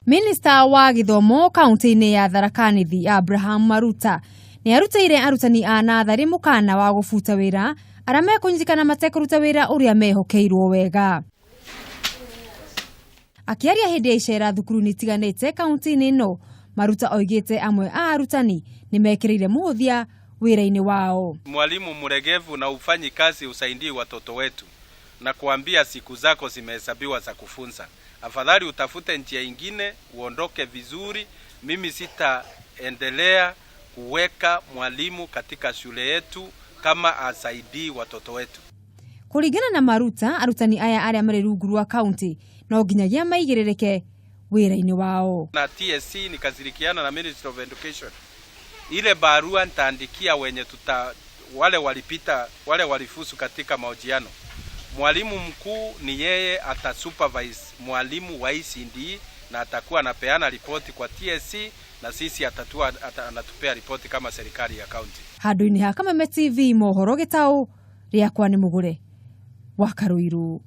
Minista wa githomo kaunti-ini ya Tharaka Nithi Abraham Maruta ni arutire arutani a nathari Mukaana wa gubuta wira aria mekunyitikana matekuruta wira uria mehokeirwo wega. Akiaria hindi ya icera thukuru-ini tiganite kaunti-ini ino, Maruta oigite amwe a arutani ni mekirire muhuthia wira-ini wao. Mwalimu mregevu na ufanyi kazi usaidie watoto wetu na kuambia siku zako zimehesabiwa za kufunza. Afadhali utafute njia ingine uondoke vizuri. Mimi sitaendelea kuweka mwalimu katika shule yetu kama asaidii watoto wetu. Kuringana na Maruta, arutani aya aria mari rungu rwa kaunti no nginyagia maigiririke wira-ini wao. Na TSC nikazirikiana na Ministry of Education. Ile barua nitaandikia wenye wale walifusu katika mahojiano. Mwalimu mkuu ni yeye atasupervise mwalimu wa ECD na atakuwa anapeana ripoti kwa TSC na sisi anatupea ripoti kama serikali ya kaunti. Handu-ini ha Kameme TV mohoro gitau riakwa ni Mugure wa Karuiru.